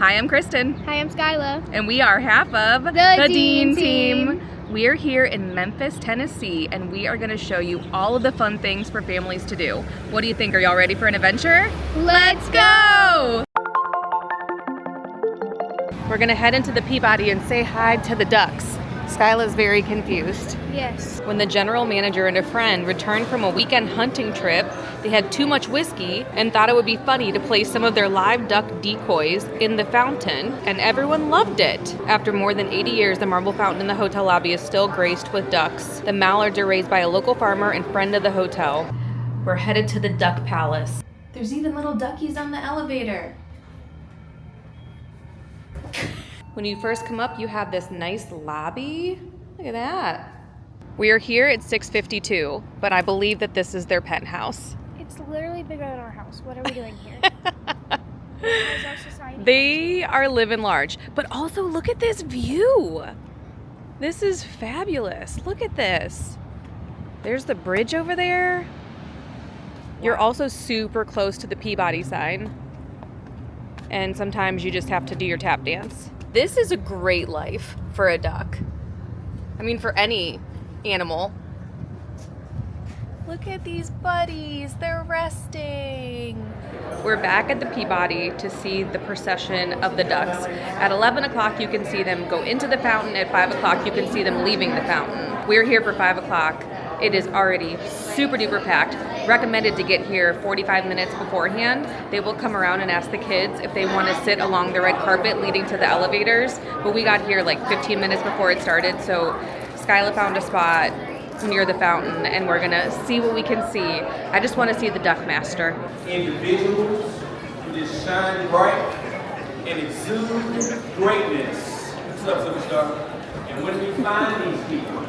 Hi, I'm Kristen. Hi, I'm Skyla. And we are half of the Dean Team. We're here in Memphis, Tennessee, and we are going to show you all of the fun things for families to do. What do you think? Are y'all ready for an adventure? Let's go! We're going to head into the Peabody and say hi to the ducks. Skyla's very confused. Yes. When the general manager and a friend returned from a weekend hunting trip, they had too much whiskey and thought it would be funny to place some of their live duck decoys in the fountain, and everyone loved it. After more than 80 years, the marble fountain in the hotel lobby is still graced with ducks. The mallards are raised by a local farmer and friend of the hotel. We're headed to the Duck Palace. There's even little duckies on the elevator. When you first come up, you have this nice lobby. Look at that. We are here at 652, but I believe that this is their penthouse. It's literally bigger than our house. What are we doing here? How's our society? They are living large, but also look at this view. This is fabulous. Look at this. There's the bridge over there. You're also super close to the Peabody sign. And sometimes you just have to do your tap dance. This is a great life for a duck. I mean, for any animal. Look at these buddies, they're resting. We're back at the Peabody to see the procession of the ducks. At 11 o'clock, you can see them go into the fountain. At 5 o'clock, you can see them leaving the fountain. We're here for 5 o'clock. It is already super duper packed. Recommended to get here 45 minutes beforehand. They will come around and ask the kids if they want to sit along the red carpet leading to the elevators. But we got here like 15 minutes before it started, so Skyla found a spot near the fountain and we're gonna see what we can see. I just want to see the duck master. Individuals who just shine bright and exude greatness. What's up, superstar? And when we find these people,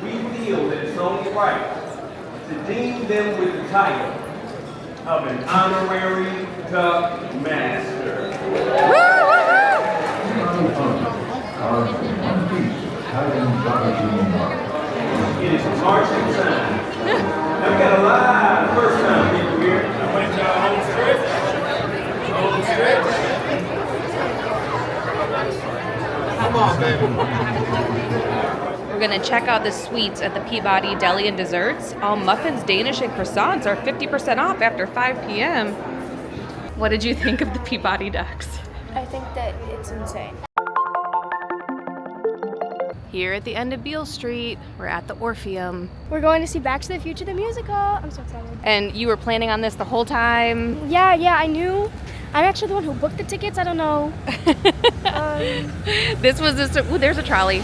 we feel that it's only right to deem them with the title of an honorary duck master. It is marching time. Now we got a lot of first time people here. I went to home stretch. Home stretch. Come on, baby. We're gonna check out the sweets at the Peabody Deli and Desserts. All muffins, Danish, and croissants are 50% off after 5 p.m. What did you think of the Peabody Ducks? I think that it's insane. Here at the end of Beale Street, we're at the Orpheum. We're going to see Back to the Future, the musical. I'm so excited. And you were planning on this the whole time? Yeah, I knew. I'm actually the one who booked the tickets. I don't know. This was there's a trolley. A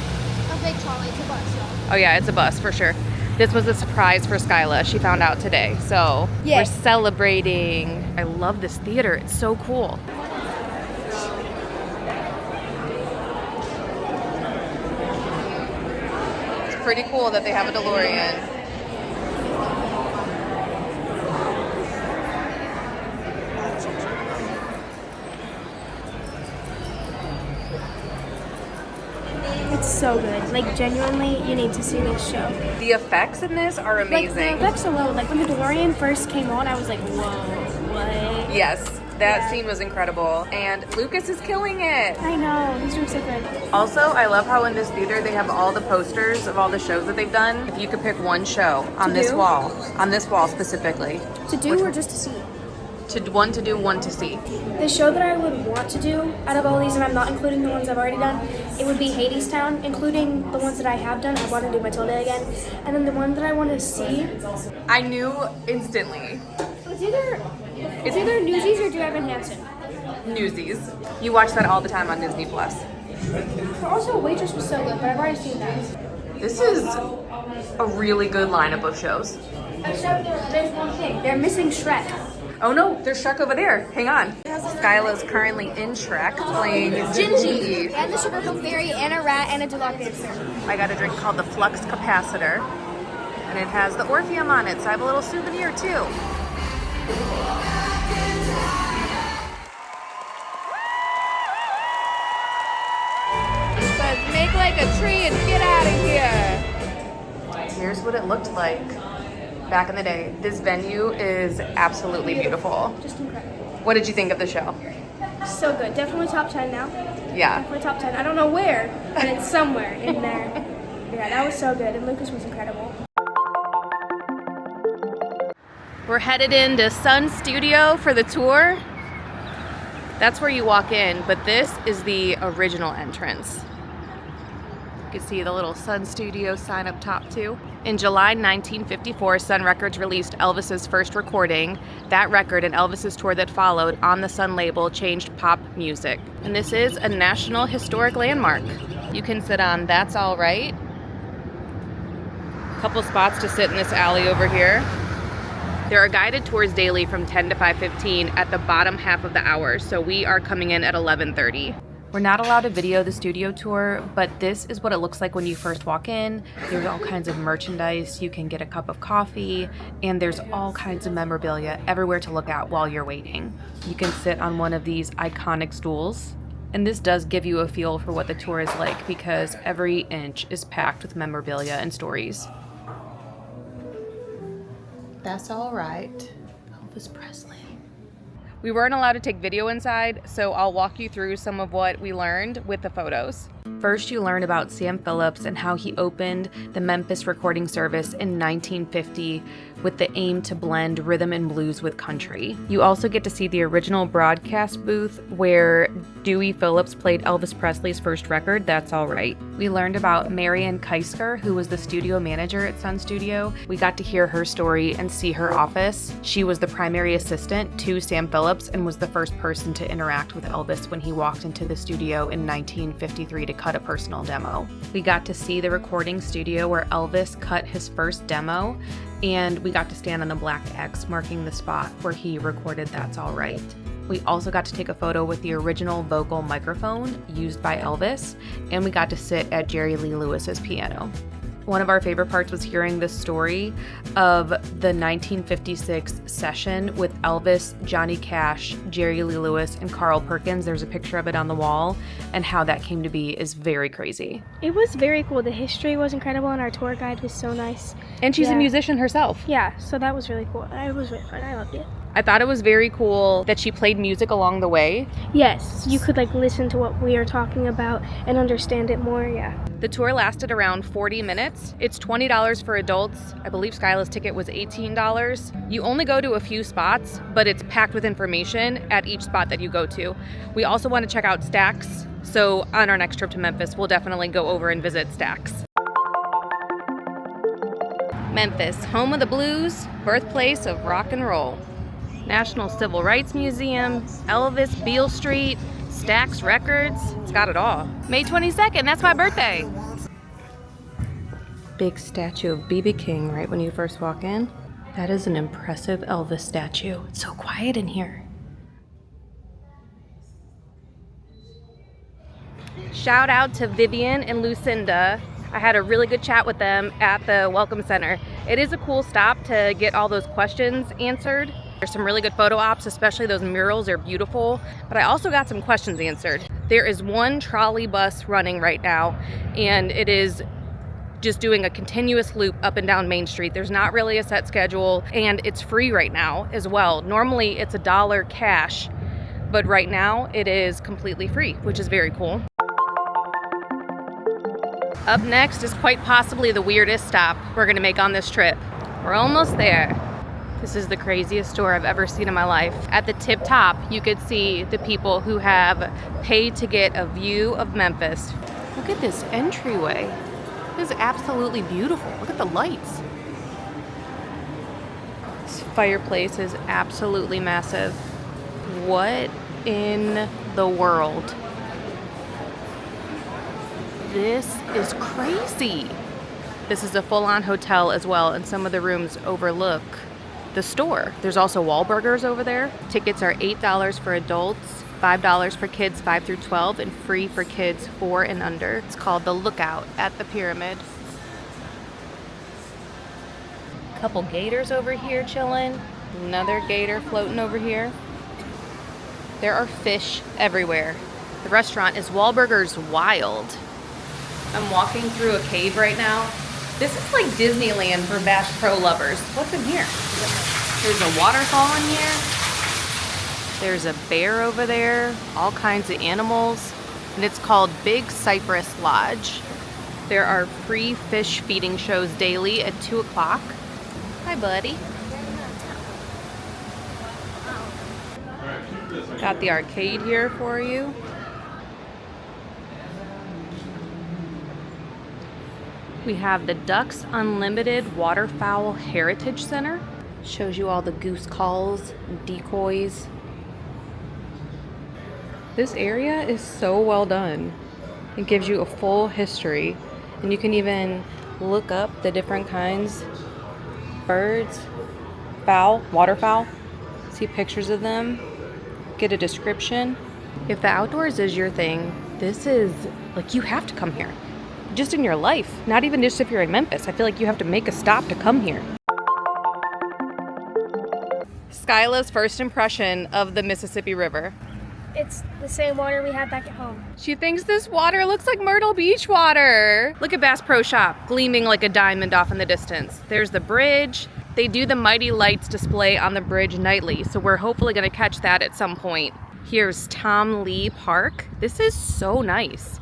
big trolley. It's a bus, y'all. Oh yeah, it's a bus for sure. This was a surprise for Skyla. She found out today. So Yay. We're celebrating. I love this theater. It's so cool. It's pretty cool that they have a DeLorean. It's so good. Like, genuinely, you need to see this show. The effects in this are amazing. Like, the effects alone. Like, when the DeLorean first came on, I was like, whoa, what? Yes, that scene was incredible. And Lucas is killing it. I know. He's doing so good. Also, I love how in this theater they have all the posters of all the shows that they've done. If you could pick one show on this wall specifically. To do or just to see? One to do, one to see. The show that I would want to do out of all these, and I'm not including the ones I've already done, it would be Hadestown, including the ones that I have done. I want to do Matilda again. And then the one that I want to see. I knew instantly. It's either Newsies or Do Evan Hansen. Newsies. You watch that all the time on Disney Plus. But also, Waitress was so good, but I've already seen that. This is a really good lineup of shows. Except there's one thing. They're missing Shrek. Oh no, there's Shrek over there. Hang on. Skyla's currently in Shrek playing Gingy. And the Sugar Hill Fairy, and a rat, and a Duluth dancer. I got a drink called the Flux Capacitor, and it has the Orpheum on it, so I have a little souvenir too. It says, make like a tree and get out of here. Here's what it looked like back in the day. This venue is absolutely beautiful. Just incredible. What did you think of the show? So good. Definitely top 10 now. Yeah. Definitely top 10. I don't know where, but it's somewhere in there. Yeah, that was so good. And Lucas was incredible. We're headed into Sun Studio for the tour. That's where you walk in, but this is the original entrance. You can see the little Sun Studio sign up top too. In July 1954, Sun Records released Elvis's first recording. That record and Elvis's tour that followed on the Sun label changed pop music. And this is a National Historic Landmark. You can sit on That's All Right. A couple spots to sit in this alley over here. There are guided tours daily from 10 to 5:15 at the bottom half of the hour, so we are coming in at 11:30. We're not allowed to video the studio tour, but this is what it looks like when you first walk in. There's all kinds of merchandise. You can get a cup of coffee, and there's all kinds of memorabilia everywhere to look at while you're waiting. You can sit on one of these iconic stools, and this does give you a feel for what the tour is like because every inch is packed with memorabilia and stories. That's all right. Elvis Presley. We weren't allowed to take video inside, so I'll walk you through some of what we learned with the photos. First, you learn about Sam Phillips and how he opened the Memphis recording service in 1950 with the aim to blend rhythm and blues with country. You also get to see the original broadcast booth where Dewey Phillips played Elvis Presley's first record, That's All Right. We learned about Marian Keisker, who was the studio manager at Sun Studio. We got to hear her story and see her office. She was the primary assistant to Sam Phillips and was the first person to interact with Elvis when he walked into the studio in 1953 to cut a personal demo. We got to see the recording studio where Elvis cut his first demo, and we got to stand on a black X marking the spot where he recorded That's All Right. We also got to take a photo with the original vocal microphone used by Elvis, and we got to sit at Jerry Lee Lewis's piano. One of our favorite parts was hearing the story of the 1956 session with Elvis, Johnny Cash, Jerry Lee Lewis, and Carl Perkins. There's a picture of it on the wall, and how that came to be is very crazy. It was very cool. The history was incredible, and our tour guide was so nice. And she's a musician herself. Yeah, so that was really cool. It was really fun. I loved it. I thought it was very cool that she played music along the way. Yes, you could listen to what we are talking about and understand it more, yeah. The tour lasted around 40 minutes. It's $20 for adults. I believe Skyla's ticket was $18. You only go to a few spots, but it's packed with information at each spot that you go to. We also want to check out Stax, so on our next trip to Memphis, we'll definitely go over and visit Stax. Memphis, home of the blues, birthplace of rock and roll. National Civil Rights Museum, Elvis, Beale Street, Stax Records. It's got it all. May 22nd, that's my birthday. Big statue of B.B. King right when you first walk in. That is an impressive Elvis statue. It's so quiet in here. Shout out to Vivian and Lucinda. I had a really good chat with them at the Welcome Center. It is a cool stop to get all those questions answered. There's some really good photo ops, especially those murals are beautiful, but I also got some questions answered. There is one trolley bus running right now, and it is just doing a continuous loop up and down Main Street. There's not really a set schedule, and it's free right now as well. Normally it's $1 cash, but right now it is completely free, which is very cool. Up next is quite possibly the weirdest stop we're gonna make on this trip. We're almost there. This is the craziest store I've ever seen in my life. At the tip top, you could see the people who have paid to get a view of Memphis. Look at this entryway. This is absolutely beautiful. Look at the lights. This fireplace is absolutely massive. What in the world? This is crazy. This is a full-on hotel as well, and some of the rooms overlook the store. There's also Wahlburgers over there. Tickets are $8 for adults, $5 for kids 5 through 12, and free for kids 4 and under. It's called The Lookout at the Pyramid. Couple gators over here chilling. Another gator floating over here. There are fish everywhere. The restaurant is Wahlburgers Wild. I'm walking through a cave right now. This is like Disneyland for Bass Pro lovers. What's in here? There's a waterfall in here. There's a bear over there, all kinds of animals, and it's called Big Cypress Lodge. There are free fish feeding shows daily at 2 o'clock. Hi, buddy. Got the arcade here for you. We have the Ducks Unlimited Waterfowl Heritage Center. Shows you all the goose calls and decoys. This area is so well done. It gives you a full history, and you can even look up the different kinds, birds, fowl, waterfowl, see pictures of them, get a description. If the outdoors is your thing, this is, like, you have to come here. Just in your life, not even just if you're in Memphis. I feel like you have to make a stop to come here. Skyla's first impression of the Mississippi River. It's the same water we have back at home. She thinks this water looks like Myrtle Beach water. Look at Bass Pro Shop, gleaming like a diamond off in the distance. There's the bridge. They do the Mighty Lights display on the bridge nightly, so we're hopefully gonna catch that at some point. Here's Tom Lee Park. This is so nice.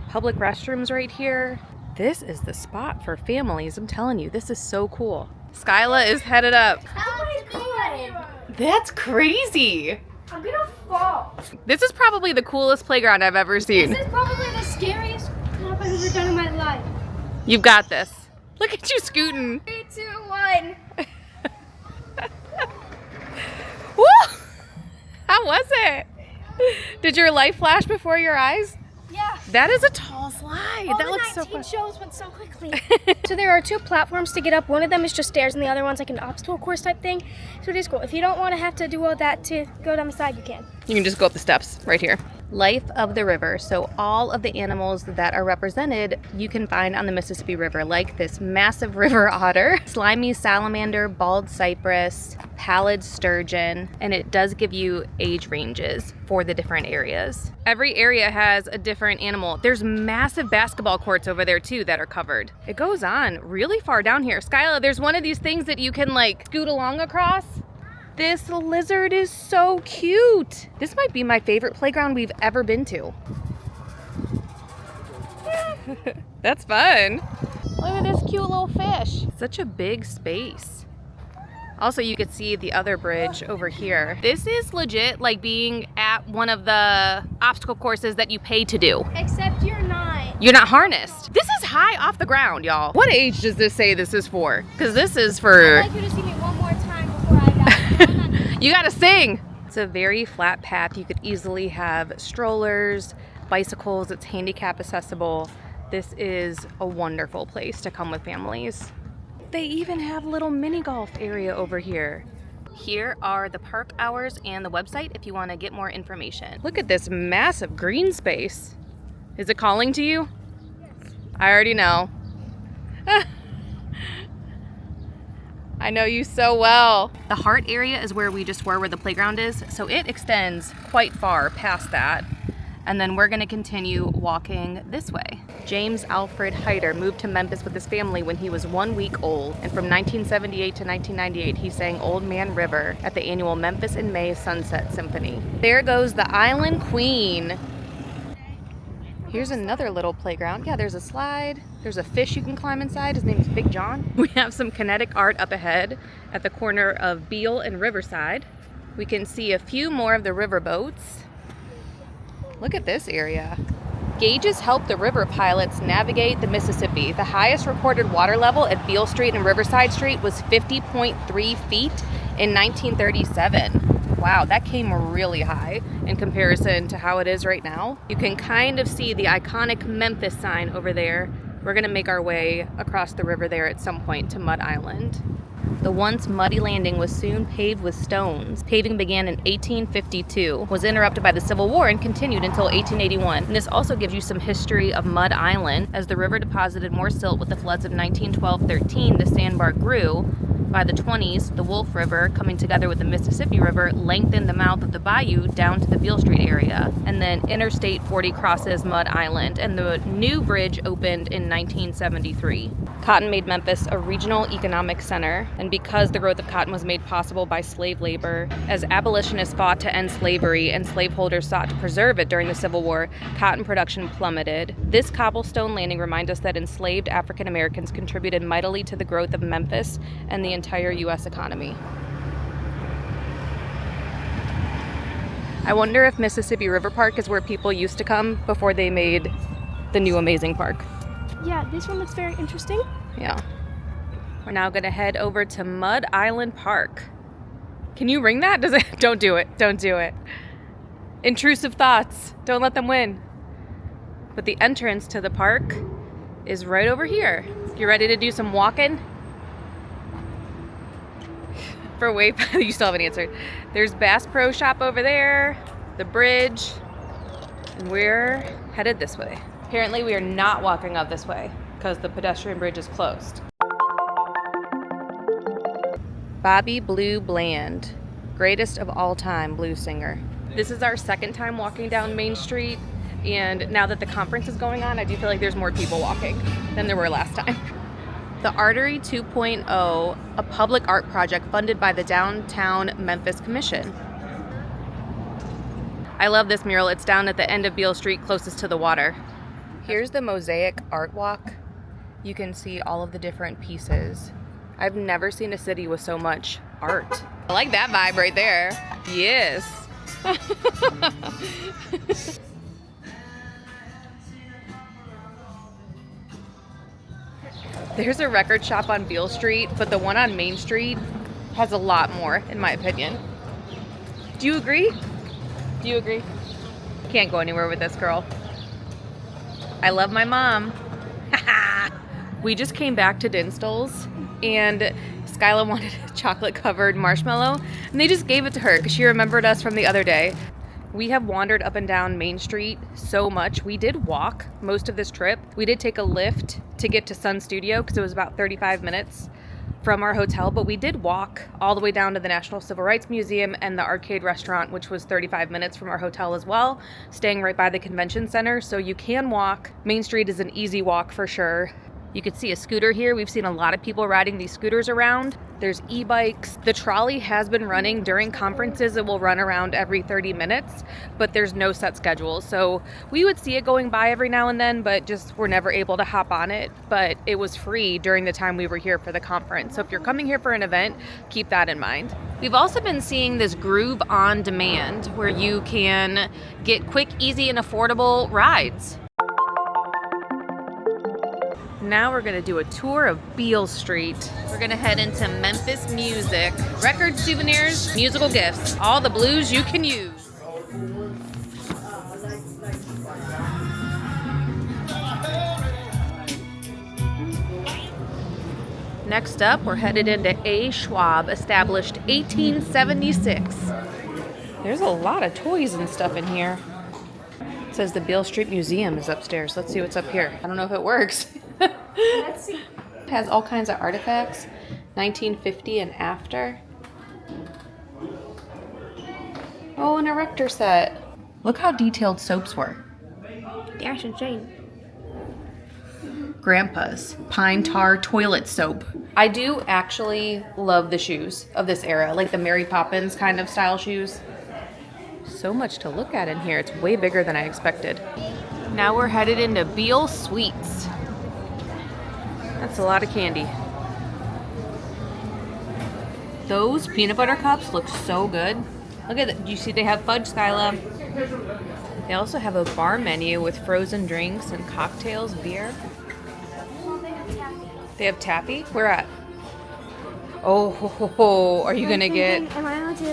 Public restrooms right here. This is the spot for families. I'm telling you, this is so cool. Skyla is headed up. Oh my God. That's crazy. I'm gonna fall. This is probably the coolest playground I've ever seen. This is probably the scariest crap I've ever done in my life. You've got this. Look at you scooting. 3, 2, 1. Woo! How was it? Did your life flash before your eyes? Yeah. That is a tall slide. All that the looks so 19 fun. shows went so quickly. So there are 2 platforms to get up. One of them is just stairs and the other one's like an obstacle course type thing. So it is cool. If you don't want to have to do all that to go down the side, you can. You can just go up the steps right here. Life of the river. So all of the animals that are represented you can find on the Mississippi River, like this massive river otter, slimy salamander, bald cypress, pallid sturgeon, and it does give you age ranges for the different areas. Every area has a different animal. There's massive basketball courts over there too that are covered. It goes on really far down here. Skyla, there's one of these things that you can like scoot along across. This lizard is so cute. This might be my favorite playground we've ever been to. That's fun. Look at this cute little fish. Such a big space. Also, you could see the other bridge over here. This is legit like being at one of the obstacle courses that you pay to do. Except you're not. You're not harnessed. This is high off the ground, y'all. What age does this say this is for? Because this is for... I'd like you to see me one more time before I got You gotta sing. It's a very flat path. You could easily have strollers, bicycles. It's handicap accessible. This is a wonderful place to come with families. They even have little mini golf area over here. Here are the park hours and the website if you want to get more information. Look at this massive green space. Is it calling to you? I already know. I know you so well. The heart area is where we just were, where the playground is. So it extends quite far past that. And then we're gonna continue walking this way. James Alfred Hyder moved to Memphis with his family when he was 1 week old. And from 1978 to 1998, he sang Old Man River at the annual Memphis in May Sunset Symphony. There goes the Island Queen. Here's another little playground. Yeah, there's a slide. There's a fish you can climb inside. His name is Big John. We have some kinetic art up ahead at the corner of Beale and Riverside. We can see a few more of the river boats. Look at this area. Gauges help the river pilots navigate the Mississippi. The highest recorded water level at Beale Street and Riverside Street was 50.3 feet in 1937. Wow, that came really high in comparison to how it is right now. You can kind of see the iconic Memphis sign over there. We're gonna make our way across the river there at some point to Mud Island. The once muddy landing was soon paved with stones. Paving began in 1852, was interrupted by the Civil War and continued until 1881. And this also gives you some history of Mud Island. As the river deposited more silt with the floods of 1912-13, the sandbar grew, By the 20s, the Wolf River, coming together with the Mississippi River, lengthened the mouth of the bayou down to the Beale Street area. And then Interstate 40 crosses Mud Island, and the new bridge opened in 1973. Cotton made Memphis a regional economic center, and because the growth of cotton was made possible by slave labor, as abolitionists fought to end slavery and slaveholders sought to preserve it during the Civil War, cotton production plummeted. This cobblestone landing reminds us that enslaved African Americans contributed mightily to the growth of Memphis and the entire U.S. economy. I wonder if Mississippi River Park is where people used to come before they made the new amazing park. Yeah, this one looks very interesting. Yeah. We're now gonna head over to Mud Island Park. Can you ring that? Does it? Don't do it. Don't do it. Intrusive thoughts. Don't let them win. But the entrance to the park is right over here. You ready to do some walking? For way, you still haven't answered. There's Bass Pro Shop over there, the bridge, and we're headed this way. Apparently we are not walking up this way because the pedestrian bridge is closed. Bobby Blue Bland, greatest of all time blues singer. This is our second time walking down Main Street, and now that the conference is going on, I do feel like there's more people walking than there were last time. The Artery 2.0, a public art project funded by the Downtown Memphis Commission. I love this mural. It's down at the end of Beale Street, closest to the water. Here's the Mosaic Art Walk. You can see all of the different pieces. I've never seen a city with so much art. I like that vibe right there. Yes. There's a record shop on Beale Street, but the one on Main Street has a lot more, in my opinion. Do you agree? Do you agree? Can't go anywhere with this girl. I love my mom. We just came back to Dinstall's, and Skyla wanted a chocolate-covered marshmallow, and they just gave it to her because she remembered us from the other day. We have wandered up and down Main Street so much. We did walk most of this trip. We did take a lift to get to Sun Studio because it was about 35 minutes from our hotel, but we did walk all the way down to the National Civil Rights Museum and the arcade restaurant, which was 35 minutes from our hotel as well, staying right by the convention center. So you can walk. Main Street is an easy walk for sure. You could see a scooter here. We've seen a lot of people riding these scooters around. There's e-bikes. The trolley has been running during conferences. It will run around every 30 minutes, but there's no set schedule. So we would see it going by every now and then, but just we're never able to hop on it. But it was free during the time we were here for the conference. So if you're coming here for an event, keep that in mind. We've also been seeing this Groove on Demand where you can get quick, easy, and affordable rides. Now we're gonna do a tour of Beale Street. We're gonna head into Memphis Music. Record souvenirs, musical gifts, all the blues you can use. Next up, we're headed into A. Schwab, established 1876. There's a lot of toys and stuff in here. It says the Beale Street Museum is upstairs. Let's see what's up here. I don't know if it works. Let's see. It has all kinds of artifacts, 1950 and after. Oh, an erector set. Look how detailed soaps were. The Ash and Jane. Grandpa's Pine Tar Toilet Soap. I do actually love the shoes of this era, like the Mary Poppins kind of style shoes. So much to look at in here. It's way bigger than I expected. Now we're headed into Beale Sweets. That's a lot of candy. Those peanut butter cups look so good. Look at that. You see they have fudge, Skyla. They also have a bar menu with frozen drinks and cocktails, beer. They have taffy? Where at? Oh, are you gonna get? Am I allowed to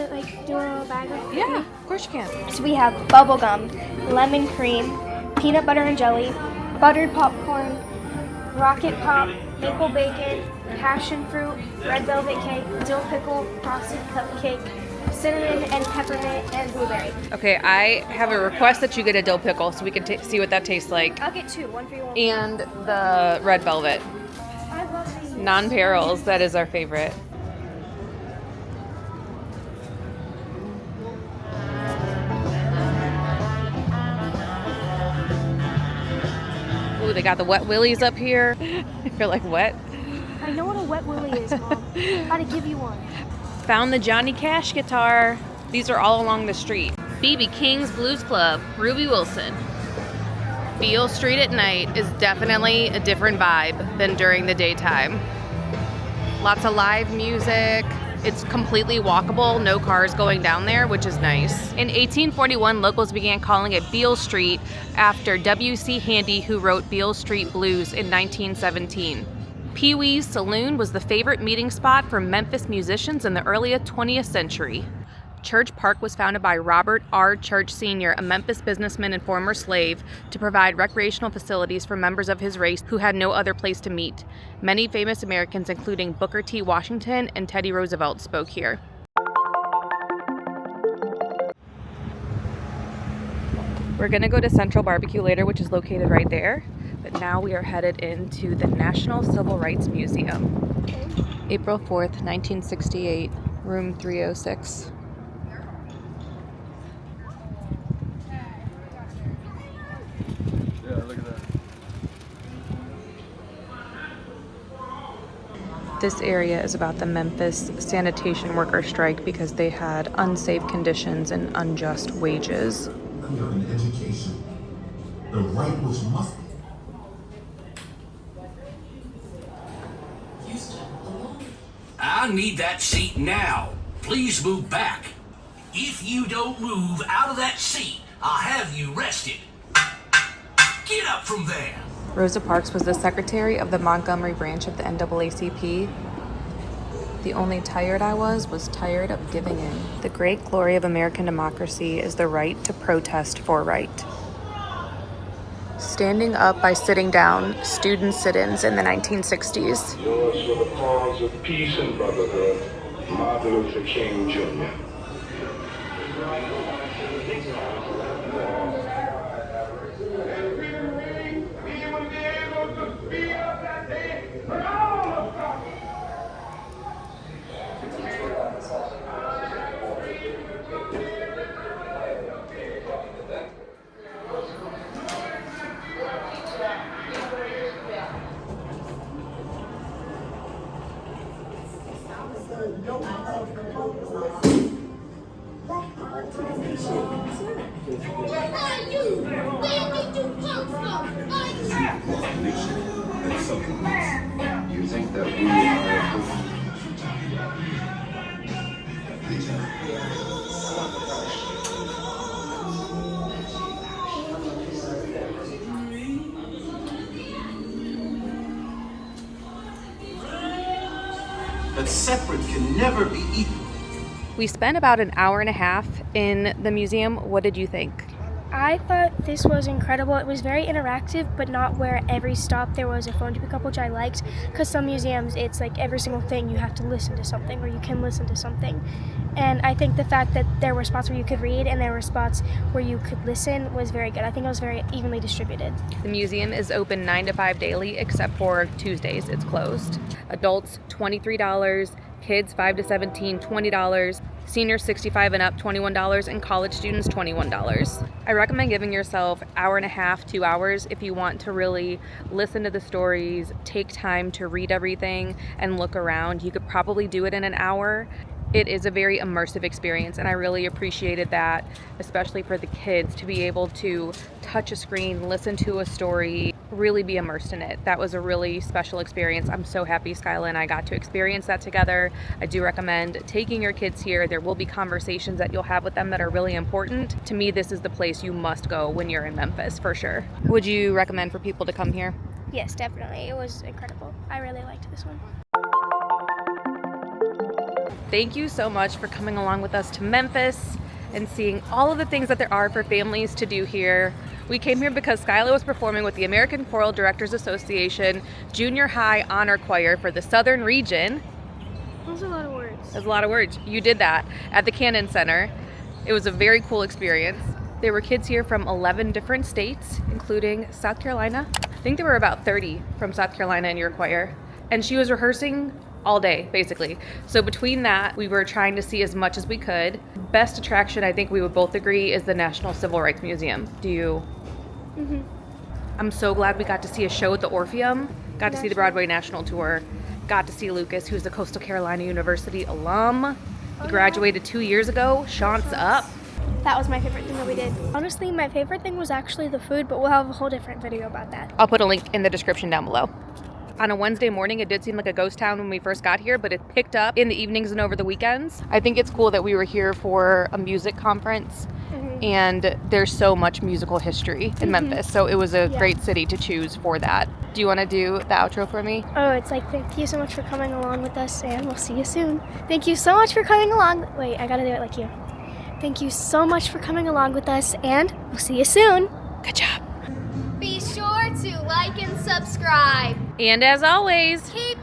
do a little bag of? Yeah, of course you can. So we have bubble gum, lemon cream, peanut butter and jelly, buttered popcorn, rocket pop, maple bacon, passion fruit, red velvet cake, dill pickle, frosted cupcake, cinnamon and peppermint, and blueberry. Okay, I have a request that you get a dill pickle so we can see what that tastes like. I'll get two, one for you, one for And the red velvet. I love these. Non-perils, that is our favorite. Ooh, they got the wet willies up here. You're like, what? I know what a wet willy is, Mom. I'm about to give you one. Found the Johnny Cash guitar. These are all along the street. B.B. King's Blues Club, Ruby Wilson. Beale Street at night is definitely a different vibe than during the daytime. Lots of live music. It's completely walkable, no cars going down there, which is nice. In 1841, locals began calling it Beale Street after W.C. Handy, who wrote Beale Street Blues in 1917. Pee Wee's Saloon was the favorite meeting spot for Memphis musicians in the early 20th century. Church Park was founded by Robert R. Church Sr., a Memphis businessman and former slave, to provide recreational facilities for members of his race who had no other place to meet. Many famous Americans, including Booker T. Washington and Teddy Roosevelt, spoke here. We're gonna go to Central Barbecue later, which is located right there. But now we are headed into the National Civil Rights Museum. April 4th, 1968, room 306. This area is about the Memphis sanitation worker strike because they had unsafe conditions and unjust wages. Under an education, the right was muffled. I need that seat now. Please move back. If you don't move out of that seat, I'll have you arrested. Get up from there. Rosa Parks was the secretary of the Montgomery branch of the NAACP. The only tired I was tired of giving in. The great glory of American democracy is the right to protest for right. Standing up by sitting down, student sit-ins in the 1960s. Yours for the cause of peace and brotherhood, Martin Luther King, Jr. You think that we are that separate can never be equal. We spent about an hour and a half in the museum. What did you think? I thought this was incredible. It was very interactive, but not where every stop there was a phone to pick up, which I liked, because some museums, it's like every single thing you have to listen to something, or you can listen to something. And I think the fact that there were spots where you could read and there were spots where you could listen was very good. I think it was very evenly distributed. The museum is open 9 to 5 daily, except for Tuesdays, it's closed. Adults, $23, kids 5 to 17, $20, seniors 65 and up, $21, and college students, $21. I recommend giving yourself hour and a half, 2 hours if you want to really listen to the stories, take time to read everything, and look around. You could probably do it in an hour. It is a very immersive experience, and I really appreciated that, especially for the kids, to be able to touch a screen, listen to a story, really be immersed in it. That was a really special experience. I'm so happy Skyla and I got to experience that together. I do recommend taking your kids here. There will be conversations that you'll have with them that are really important. To me, this is the place you must go when you're in Memphis, for sure. Would you recommend for people to come here? Yes, definitely. It was incredible. I really liked this one. Thank you so much for coming along with us to Memphis and seeing all of the things that there are for families to do here. We came here because Skyla was performing with the American Choral Directors Association Junior High Honor Choir for the Southern Region. That was a lot of words. That's a lot of words. You did that at the Cannon Center. It was a very cool experience. There were kids here from 11 different states, including South Carolina. I think there were about 30 from South Carolina in your choir. And she was rehearsing all day, basically. So between that, we were trying to see as much as we could. Best attraction, I think we would both agree, is the National Civil Rights Museum. Do you? I'm so glad we got to see a show at the Orpheum, got to see the Broadway National Tour, got to see Lucas, who's a Coastal Carolina University alum. He graduated 2 years ago. Sean's up. That was my favorite thing that we did. Honestly, my favorite thing was actually the food, but we'll have a whole different video about that. I'll put a link in the description down below. On a Wednesday morning, it did seem like a ghost town when we first got here, but it picked up in the evenings and over the weekends. I think it's cool that we were here for a music conference, and there's so much musical history in Memphis, so it was a great city to choose for that. Do you want to do the outro for me? Oh, it's like, thank you so much for coming along with us, and we'll see you soon. Thank you so much for coming along. Wait, I gotta do it like you. Thank you so much for coming along with us, and we'll see you soon. Good job. Be sure to like and subscribe. And as always, Keep